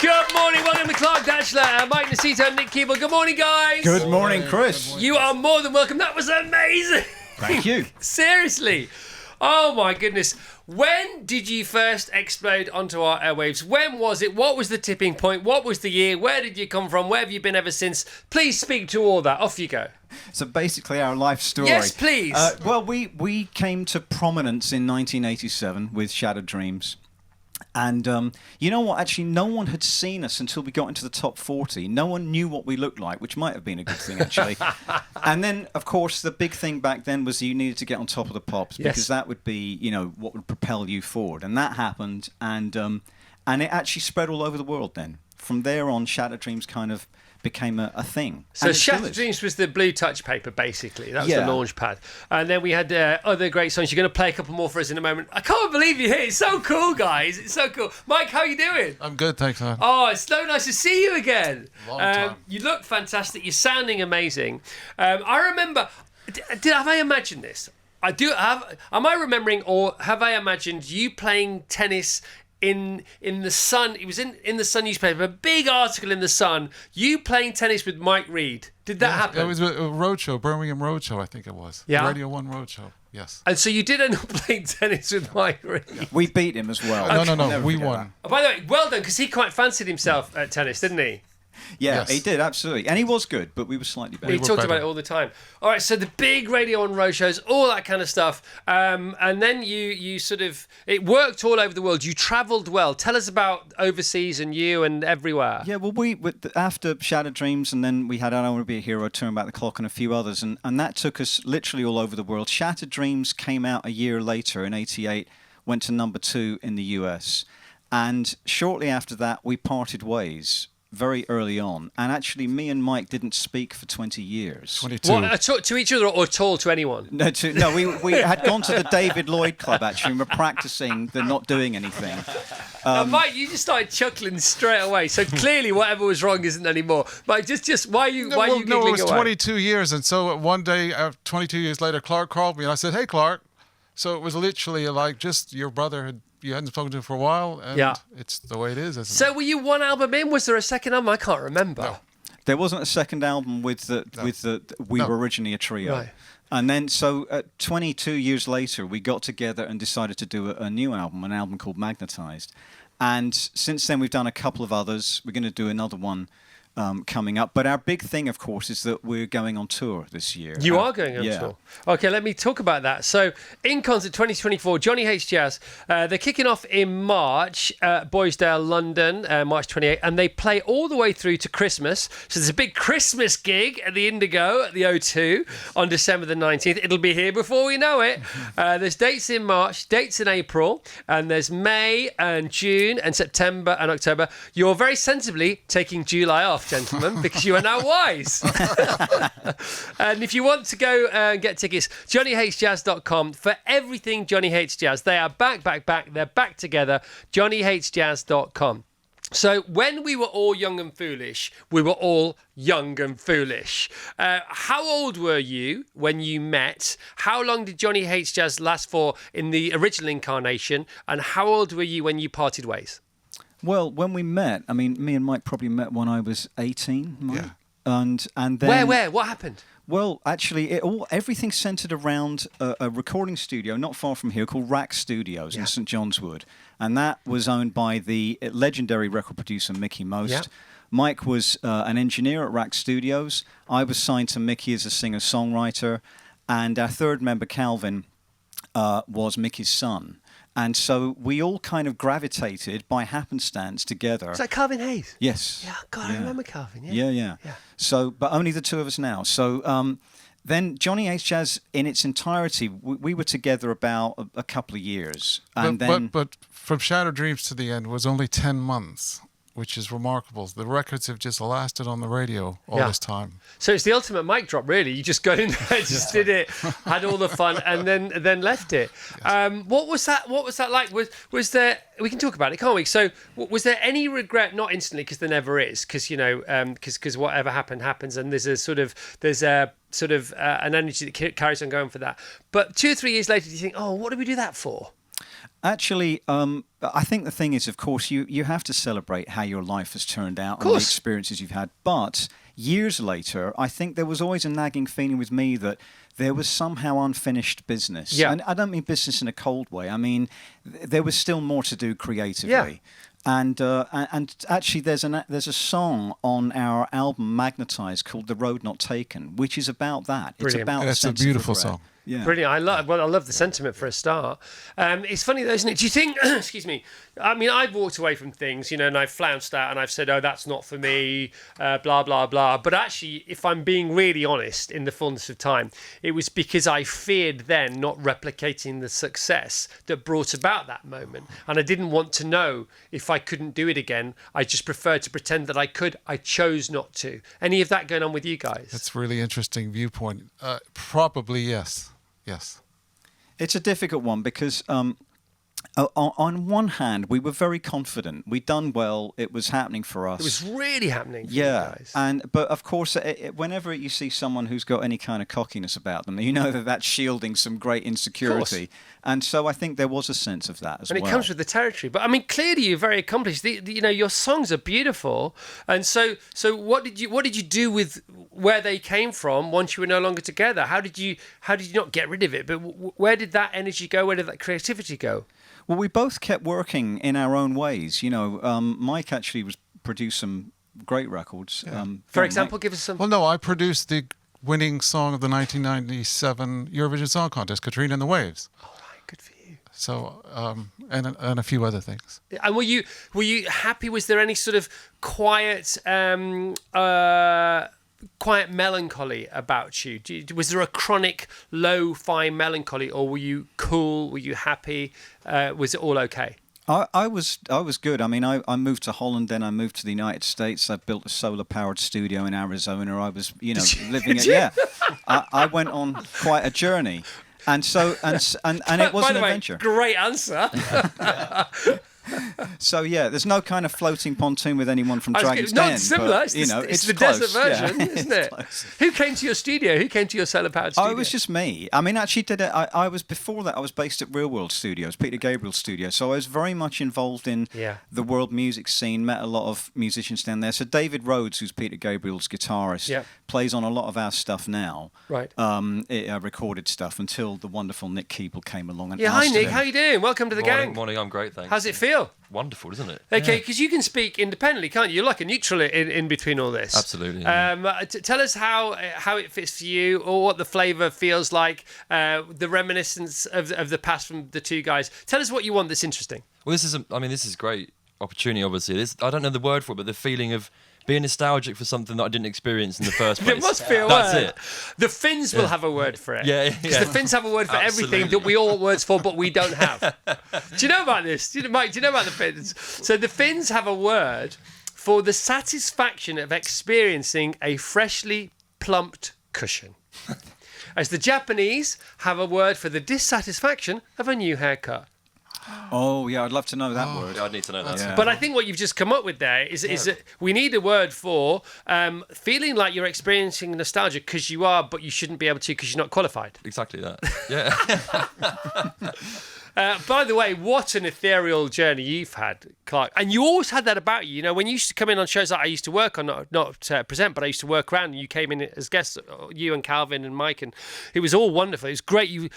Good morning, welcome to Clark Dashler, Mike Nacito and Nick Keeble. Good morning, guys. Good morning, Chris. Good morning. You are more than welcome. That was amazing. Thank you. Seriously. Oh my goodness. When did you first explode onto our airwaves? When was it? What was the tipping point? What was the year? Where did you come from? Where have you been ever since? Please speak to all that. Off you go. So basically our life story. Yes, please. Well, we came to prominence in 1987 with Shattered Dreams. And you know what? Actually, no one had seen us until we got into the top 40. No one knew what we looked like, which might have been a good thing, actually. And then, of course, the big thing back then was you needed to get on top of the pops because that would be, you know, what would propel you forward. And that happened, and it actually spread all over the world then. From there on, Shattered Dreams kind of became a thing. So Shattered Dreams was the blue touch paper, basically. That was the launch pad. And then we had other great songs. You're going to play a couple more for us in a moment. I can't believe you're here. It's so cool, guys. It's so cool. Mike, how are you doing? I'm good, thanks, man. Oh, it's so nice to see you again. Long time. You look fantastic. You're sounding amazing. I remember... Have I imagined this? I do have... Am I remembering, or have I imagined you playing tennis in the Sun? It was in the Sun newspaper, a big article in the Sun, you playing tennis with Mike Reed. Did that happen? It was a roadshow, Birmingham Roadshow, I think it was. Yeah. Radio 1 Roadshow, yes. And so you did end up playing tennis with Mike Reed. Yeah. We beat him as well. No, we won. Oh, by the way, well done, because he quite fancied himself at tennis, didn't he? Yeah, yes. He did, absolutely. And he was good, but we were slightly better. We talked about it all the time. All right, so the big Radio 1 road shows, all that kind of stuff. And then you sort of... It worked all over the world. You travelled well. Tell us about overseas and you and everywhere. Yeah, well, after Shattered Dreams, and then we had I Don't Want to Be a Hero, Turn Back the Clock, and a few others, and that took us literally all over the world. Shattered Dreams came out a year later, in 88, went to number 2 in the US. And shortly after that, we parted ways very early on, and actually me and Mike didn't speak for 20 years. 22. What, to each other or at all to anyone? No, we had gone to the David Lloyd Club, actually, and we're practicing the not doing anything. Now, Mike, you just started chuckling straight away, so clearly whatever was wrong isn't anymore. Mike, just why are you giggling No, it was away? 22 years, and so one day, 22 years later, Clark called me, and I said, hey, Clark. So it was literally like just your brother you hadn't spoken to for a while, and it's the way it is, isn't it? So were you one album in? Was there a second album? I can't remember. No. There wasn't a second album we were originally a trio. Right. And then, so 22 years later, we got together and decided to do a new album, an album called Magnetized. And since then, we've done a couple of others. We're going to do another one coming up. But our big thing, of course, is that we're going on tour this year. You are going on tour. Okay, let me talk about that. So, in concert 2024, Johnny Hates Jazz. They're kicking off in March, Boysdale, London, March 28, and they play all the way through to Christmas. So there's a big Christmas gig at the Indigo at the O2 on December the 19th. It'll be here before we know it. There's dates in March, dates in April, and there's May and June and September and October. You're very sensibly taking July off, gentlemen, because you are now wise. And if you want to go and get tickets, johnnyhatesjazz.com for everything Johnny Hates Jazz. They are back. They're back together. johnnyhatesjazz.com. So when we were all young and foolish, we were all young and foolish. How old were you when you met? How long did Johnny Hates Jazz last for in the original incarnation? And how old were you when you parted ways? Well, when we met, I mean, me and Mike probably met when I was 18. Mike. Yeah. And then... Where? What happened? Well, actually, everything centred around a recording studio not far from here called Rack Studios in St John's Wood. And that was owned by the legendary record producer Mickey Most. Yeah. Mike was an engineer at Rack Studios. I was signed to Mickey as a singer-songwriter. And our third member, Calvin, was Mickey's son. And so we all kind of gravitated by happenstance together. Is that Calvin Hayes? Yes. Yeah, God, I remember Calvin. Yeah. So, but only the two of us now. So then Johnny Hates Jazz in its entirety, we were together about a couple of years. And but from Shattered Dreams to the end was only 10 months. Which is remarkable. The records have just lasted on the radio all this time. So it's the ultimate mic drop, really. You just got in there, just did it, had all the fun, and then left it. Yes. What was that like? Was there? We can talk about it, can't we? So was there any regret? Not instantly, because there never is, because because whatever happens, and there's a sort of an energy that carries on going for that. But 2 or 3 years later, do you think, oh, what did we do that for? Actually, I think the thing is, of course, you have to celebrate how your life has turned out and the experiences you've had. But years later, I think there was always a nagging feeling with me that there was somehow unfinished business. Yeah. And I don't mean business in a cold way. I mean, there was still more to do creatively. Yeah. And actually, there's a song on our album Magnetized called "The Road Not Taken," which is about that. Brilliant. It's about That's a sense of beautiful regret. song. Yeah. Brilliant. I love the sentiment for a start. It's funny though, isn't it? Do you think, excuse me, I mean, I've walked away from things, and I've flounced out and I've said, oh, that's not for me, blah, blah, blah. But actually, if I'm being really honest, in the fullness of time, it was because I feared then not replicating the success that brought about that moment. And I didn't want to know if I couldn't do it again. I just preferred to pretend that I could. I chose not to. Any of that going on with you guys? That's a really interesting viewpoint. Probably yes. Yes. It's a difficult one because on one hand, we were very confident. We'd done well. It was happening for us. It was really happening for you Yeah, guys. but of course, whenever you see someone who's got any kind of cockiness about them, you know that that's shielding some great insecurity. And so I think there was a sense of that as well. And it comes with the territory. But I mean, clearly you're very accomplished. Your songs are beautiful. And so what did you do with where they came from once you were no longer together? How did you not get rid of it? But where did that energy go? Where did that creativity go? Well, we both kept working in our own ways. Mike actually produced some great records. Yeah. For example, give us some. Well, no, I produced the winning song of the 1997 Eurovision Song Contest, Katrina and the Waves. All right, good for you. So, and a few other things. And were you happy? Was there any sort of quiet melancholy about you? Was there a chronic lo-fi melancholy, or were you cool? Were you happy? Was it all okay? I was good. I mean, I moved to Holland, then I moved to the United States. I built a solar-powered studio in Arizona. I was, living it. Yeah, I went on quite a journey, and so and it was an adventure. Great answer. So yeah, there's no kind of floating pontoon with anyone from Dragon's Den. Not similar. But, it's the close. desert version, isn't it? Close. Who came to your studio? Who came to your solar-powered studio? Oh, it was just me. I mean, actually, I was before that. I was based at Real World Studios, Peter Gabriel's studio. So I was very much involved in the world music scene. Met a lot of musicians down there. So David Rhodes, who's Peter Gabriel's guitarist, plays on a lot of our stuff now. Right. Recorded stuff until the wonderful Nick Keeble came along and hi asked Nick, him. how you doing? Welcome to the gang. Morning, I'm great, thanks. How's it feel? Wonderful, isn't it? Okay, because you can speak independently, can't you? You're like a neutral in between all this. Absolutely. Tell us how it fits for you, or what the flavour feels like, the reminiscence of the past from the two guys. Tell us what you want that's interesting. Well, this is a great opportunity, obviously. I don't know the word for it, but the feeling of being nostalgic for something that I didn't experience in the first place. There must be a word. That's it. The Finns will have a word for it. Yeah. Because the Finns have a word for everything that we all want words for, but we don't have. Do you know about this? Mike, do you know about the Finns? So the Finns have a word for the satisfaction of experiencing a freshly plumped cushion. As the Japanese have a word for the dissatisfaction of a new haircut. Oh, yeah, I'd love to know that word. Yeah, I'd need to know that. Yeah. But I think what you've just come up with there is that we need a word for feeling like you're experiencing nostalgia because you are, but you shouldn't be able to because you're not qualified. Exactly that. Yeah. By the way, what an ethereal journey you've had, Clark. And you always had that about you. When you used to come in on shows that I used to work on, not present, but I used to work around, and you came in as guests, you and Calvin and Mike, and it was all wonderful. It was great. You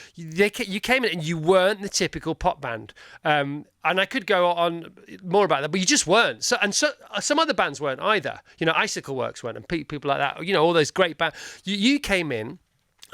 came in and you weren't the typical pop band. And I could go on more about that, but you just weren't. So some other bands weren't either. Icicle Works weren't, and people like that. All those great bands. You came in,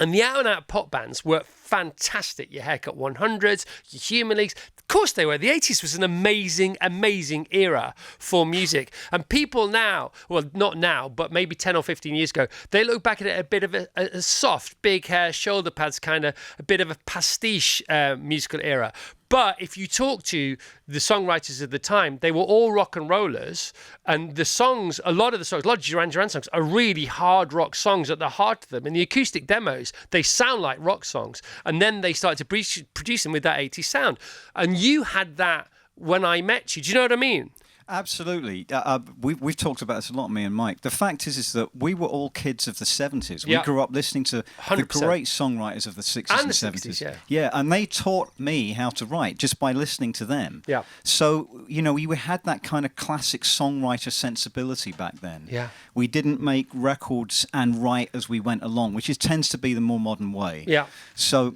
and the out-and-out pop bands were fantastic. Your Haircut 100s, your Human Leagues. Of course they were. The 80s was an amazing, amazing era for music. And people now, well, not now, but maybe 10 or 15 years ago, they look back at it a bit of a soft, big hair, shoulder pads, kind of a bit of a pastiche musical era. But if you talk to the songwriters of the time, they were all rock and rollers. And the songs, a lot of Duran Duran songs are really hard rock songs at the heart of them. In the acoustic demos, they sound like rock songs. And then they started to produce them with that 80s sound. And you had that when I met you. Do you know what I mean? Absolutely. We've talked about this a lot, me and Mike. The fact is that we were all kids of the 70s. We grew up listening to 100%. the great songwriters of the 60s and 70s. Yeah, and they taught me how to write just by listening to them. Yeah. So, we had that kind of classic songwriter sensibility back then. Yeah. We didn't make records and write as we went along, which tends to be the more modern way. Yeah. So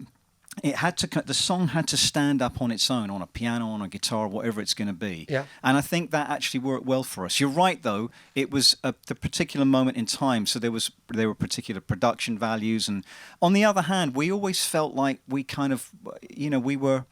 the song had to stand up on its own, on a piano, on a guitar, whatever it's going to be. Yeah. And I think that actually worked well for us. You're right, though. It was the particular moment in time, so there were particular production values. And on the other hand, we always felt like we kind of, we were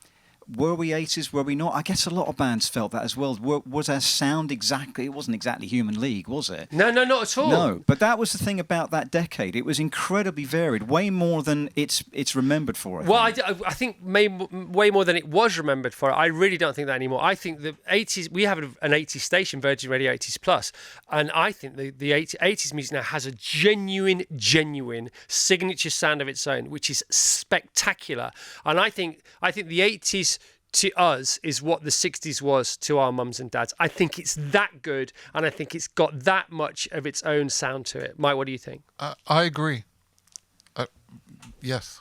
we 80s? Were we not? I guess a lot of bands felt that as well. Was our sound exactly? It wasn't exactly Human League, was it? No, not at all. No, but that was the thing about that decade. It was incredibly varied, way more than it's remembered for. I think way more than it was remembered for. I really don't think that anymore. I think the 80s. We have an 80s station, Virgin Radio 80s Plus, and I think the 80s music now has a genuine signature sound of its own, which is spectacular. And I think the 80s. To us is what the 60s was to our mums and dads. I think it's that good, and I think it's got that much of its own sound to it. Mike, what do you think? I agree. Yes.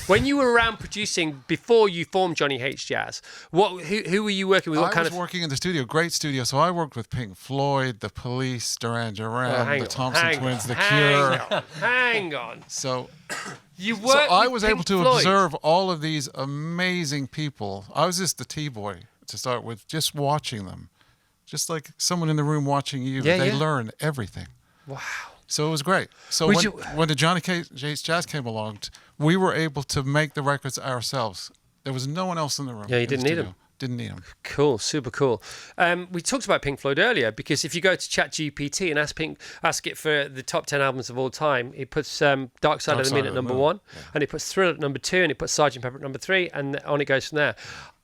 When you were around producing before you formed Johnny Hates Jazz, who were you working with? I was working in the studio, great studio. So I worked with Pink Floyd, The Police, Duran Duran, the Thompson Twins, The Cure. Hang on. So I was able to observe all of these amazing people. I was just the T-boy to start with, just watching them. Just like someone in the room watching you. They learn everything. Wow. So it was great. So when the Johnny Hates Jazz came along, we were able to make the records ourselves. There was no one else in the room. Yeah, you didn't need them. Didn't need them. Cool, super cool. We talked about Pink Floyd earlier because if you go to ChatGPT and ask it for the top 10 albums of all time, it puts Dark Side of the Moon at number 1, and it puts Thrill at number 2, and it puts Sgt. Pepper at number 3, and on it goes from there.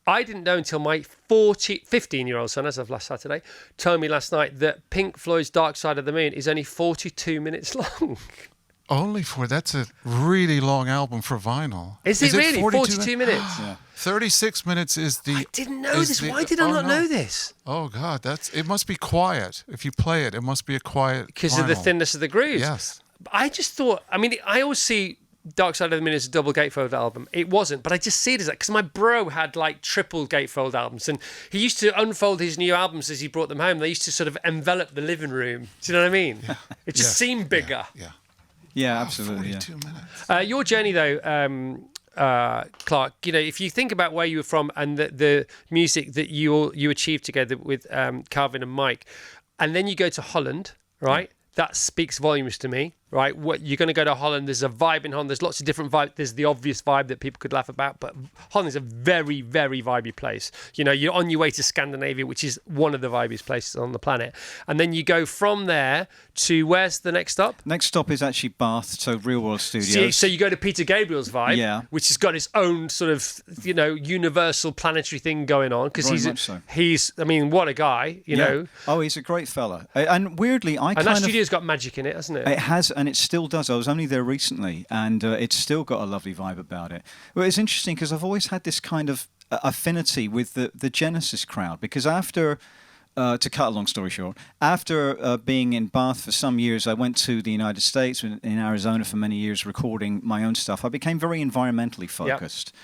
I didn't know until my 15-year-old son, as of last Saturday, told me last night that Pink Floyd's Dark Side of the Moon is only 42 minutes long. That's a really long album for vinyl. Is it really? 42 minutes? Yeah. 36 minutes is the... I didn't know this. Why did I not know this? Oh, God. It must be quiet. If you play it, it must be a quiet Because of the thinness of the grooves. Yes. I just thought... I always see Dark Side of the Moon as a double gatefold album. It wasn't, but I just see it as that because my bro had like triple gatefold albums, and he used to unfold his new albums as he brought them home. They used to sort of envelop the living room. Do you know what I mean? It just seemed bigger. Yeah, absolutely. 42 minutes. Your journey, though, Clark. If you think about where you were from and the music that you achieved together with Calvin and Mike, and then you go to Holland, right? That speaks volumes to me, right? You're going to go to Holland. There's a vibe in Holland. There's lots of different vibes. There's the obvious vibe that people could laugh about, but Holland is a very, very vibey place. You're on your way to Scandinavia, which is one of the vibiest places on the planet. And then you go from there to where's the next stop? Next stop is actually Bath, so Real World Studios. So you go to Peter Gabriel's vibe, which has got its own sort of, universal planetary thing going on. Because he's, what a guy, you know. Oh, he's a great fella. And weirdly, that studio's got magic in it, hasn't it? It has, and it still does. I was only there recently, and it's still got a lovely vibe about it. Well, it's interesting because I've always had this kind of affinity with the Genesis crowd, because after... to cut a long story short, after being in Bath for some years, I went to the United States, in Arizona for many years, recording my own stuff. I became very environmentally focused. Yep.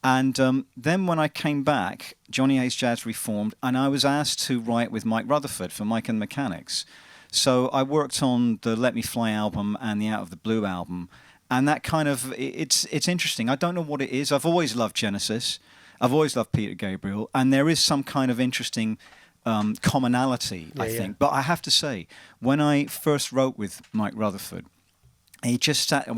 And then when I came back, Johnny Hates Jazz reformed, and I was asked to write with Mike Rutherford for Mike and the Mechanics. So I worked on the Let Me Fly album and the Out of the Blue album. And that kind of, it's interesting. I don't know what it is. I've always loved Genesis. I've always loved Peter Gabriel. And there is some kind of interesting... commonality, I think. But I have to say, when I first wrote with Mike Rutherford, we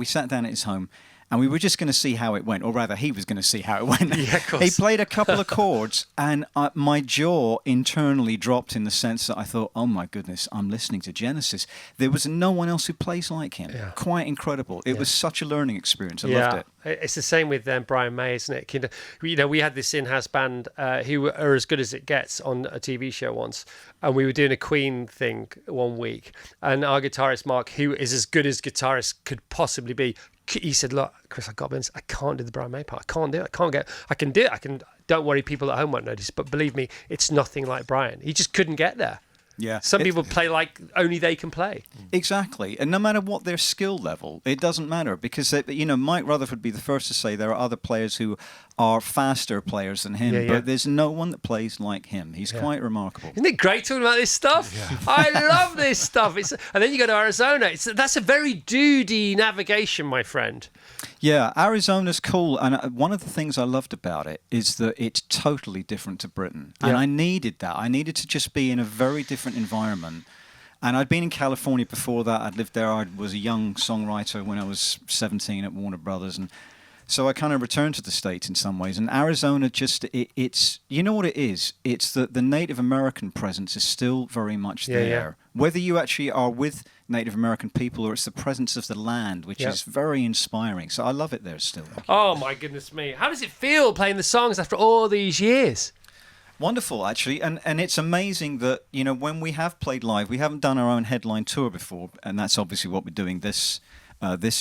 sat down at his home, and we were just going to see how it went, or rather, he was going to see how it went. Yeah, of course. He played a couple of chords, and my jaw internally dropped in the sense that I thought, oh my goodness, I'm listening to Genesis. There was no one else who plays like him. Yeah. Quite incredible. It was such a learning experience. I loved it. It's the same with Brian May, isn't it? We had this in-house band who are as good as it gets on a TV show once, and we were doing a Queen thing one week, and our guitarist Mark, who is as good as guitarist could possibly be, he said, "Look, Chris, I can't do the Brian May part. I can't do it. I can do it. Don't worry, people at home won't notice, but believe me, it's nothing like Brian." He just couldn't get there. Yeah. Some people play like only they can play. Exactly. And no matter what their skill level, it doesn't matter, because, Mike Rutherford would be the first to say there are other players who are faster players than him, but there's no one that plays like him. He's quite remarkable. Isn't it great talking about this stuff? Yeah. I love this stuff. And then you go to Arizona. That's a very duty navigation, my friend. Yeah, Arizona's cool, and one of the things I loved about it is that it's totally different to Britain, and I needed that. I needed to just be in a very different environment, and I'd been in California before that. I'd lived there. I was a young songwriter when I was 17 at Warner Brothers, and so I kind of returned to the States in some ways. And Arizona, it's you know what it is? It's that the Native American presence is still very much there. Yeah. Whether you actually are with Native American people or it's the presence of the land, which is very inspiring. So I love it there still. Oh, my goodness me. How does it feel playing the songs after all these years? Wonderful, actually, and it's amazing that, when we have played live, we haven't done our own headline tour before, and that's obviously what we're doing this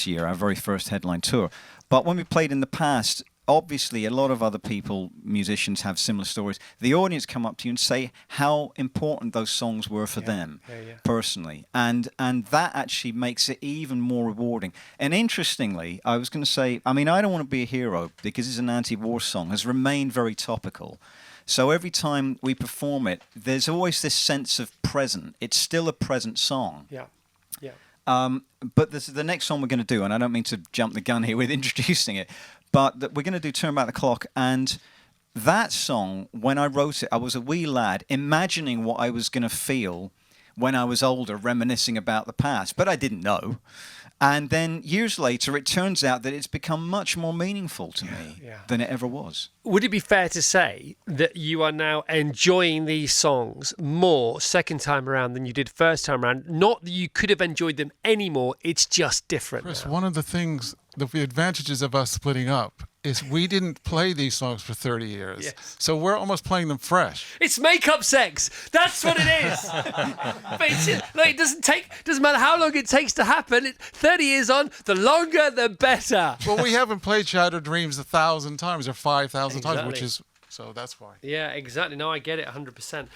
year, our very first headline tour. But when we played in the past, obviously a lot of other people, musicians, have similar stories. The audience come up to you and say how important those songs were for them personally, and that actually makes it even more rewarding. And interestingly, I was going to say, I don't want to be a hero, because it's an anti-war song, has remained very topical. So every time we perform it, there's always this sense of present. It's still a present song. Yeah. But this is the next song we're going to do, and I don't mean to jump the gun here with introducing it, but we're going to do Turn Back the Clock. And that song, when I wrote it, I was a wee lad imagining what I was going to feel when I was older, reminiscing about the past. But I didn't know. And then years later, it turns out that it's become much more meaningful to me than it ever was. Would it be fair to say that you are now enjoying these songs more second time around than you did first time around? Not that you could have enjoyed them anymore, it's just different. Chris, now. One of the things, the advantages of us splitting up is we didn't play these songs for 30 years. Yes. So we're almost playing them fresh. It's makeup sex. That's what it is. But it doesn't matter how long it takes to happen. 30 years on, the longer the better. Well, we haven't played Shattered Dreams 1,000 times or 5,000 times, which is... So that's why. Yeah, exactly. No, I get it 100%.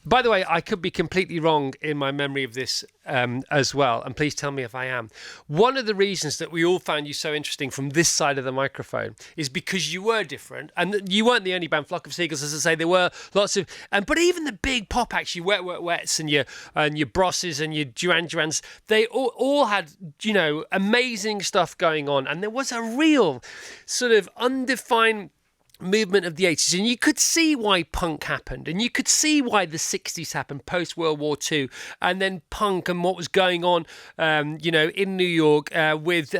By the way, I could be completely wrong in my memory of this as well, and please tell me if I am. One of the reasons that we all found you so interesting from this side of the microphone is because you were different, and you weren't the only band. Flock of Seagulls, as I say, there were lots of, but even the big pop acts, your Wet Wet Wets and your Brosses and your Duran Durans, they all had amazing stuff going on, and there was a real sort of undefined movement of the 80s, and you could see why punk happened, and you could see why the 60s happened post World War II, and then punk and what was going on in New York with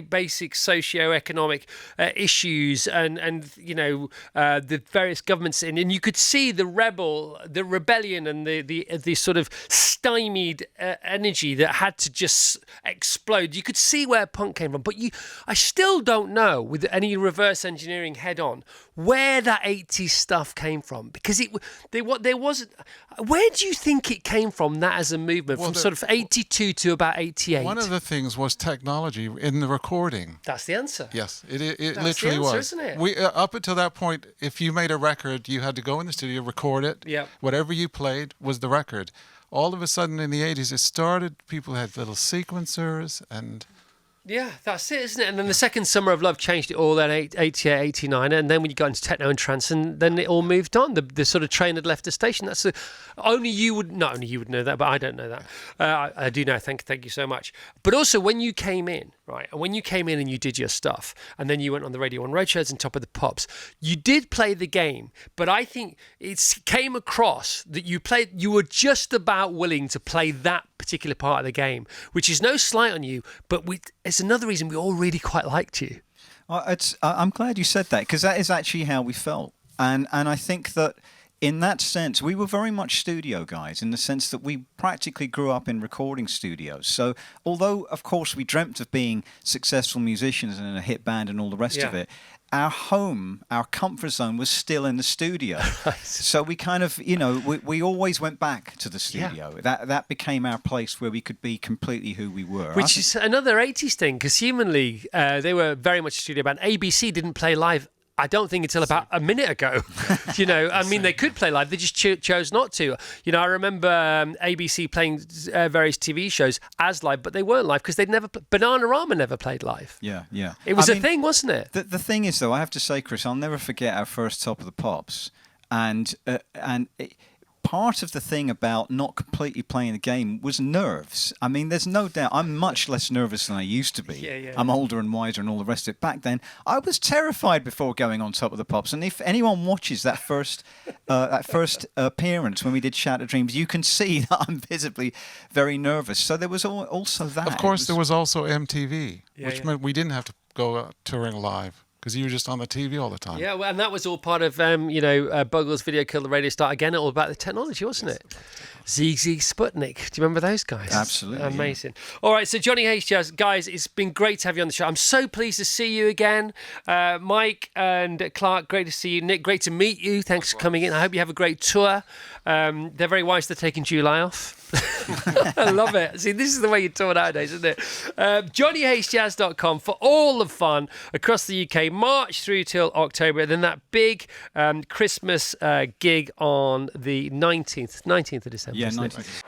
basic socio-economic issues and the various governments and you could see the rebellion and the sort of stymied energy that had to just explode. You could see where punk came from, but I still don't know, with any reverse engineering head on, where that 80s stuff came from, because there wasn't. Where do you think it came from, that as a movement, from sort of 82 to about 88? One of the things was technology in the recording. That's the answer. Yes, it That's literally the answer, was. Isn't it? We up until that point, if you made a record, you had to go in the studio, record it. Yeah. Whatever you played was the record. All of a sudden, in the 80s, it started. People had little sequencers and. Yeah, that's it, isn't it? And then the second Summer of Love changed it all, then 88, 89, and then when you got into techno and trance, and then it all moved on. The sort of train had left the station. Not only you would know that, but I don't know that. I do know, thank you so much. But also, when you came in, right, and when you came in and you did your stuff, and then you went on the Radio 1 roadshows and Top of the Pops, you did play the game, but I think it came across that you were just about willing to play that particular part of the game, which is no slight on you, but it's another reason we all really quite liked you. I'm glad you said that, because that is actually how we felt, and I think that in that sense we were very much studio guys, in the sense that we practically grew up in recording studios. So although of course we dreamt of being successful musicians and in a hit band and all the rest of it, our home, our comfort zone was still in the studio. So we kind of, we always went back to the studio. That became our place where we could be completely who we were. Which is another 80s thing, because Human League, they were very much a studio band. ABC didn't play live, I don't think, until about a minute ago. I mean, they could play live. They just chose not to. I remember ABC playing various TV shows as live, but they weren't live because they'd never. Bananarama never played live. Yeah. It was a thing, wasn't it? The thing is, though, I have to say, Chris, I'll never forget our first Top of the Pops, and part of the thing about not completely playing the game was nerves. I mean, there's no doubt I'm much less nervous than I used to be. Yeah. I'm older and wiser and all the rest of it. Back then, I was terrified before going on Top of the Pops. And if anyone watches that first appearance when we did Shattered Dreams, you can see that I'm visibly very nervous. So there was also that. Of course, there was also MTV, which meant we didn't have to go touring live. Because you were just on the TV all the time. Yeah, well, and that was all part of, Buggles' Video Kill the Radio Star. Again, all about the technology, wasn't it? ZZ Sputnik. Do you remember those guys? Absolutely. Amazing. Yeah. All right, so Johnny H. Jazz, guys, it's been great to have you on the show. I'm so pleased to see you again. Mike and Clark, great to see you. Nick, great to meet you. Thanks for coming in. I hope you have a great tour. They're very wise. They're taking July off. I love it. See, this is the way you tour nowadays, isn't it? JohnnyHaysJazz.com for all the fun across the UK, March through till October. Then that big Christmas gig on the 19th of December. Yeah, 19th.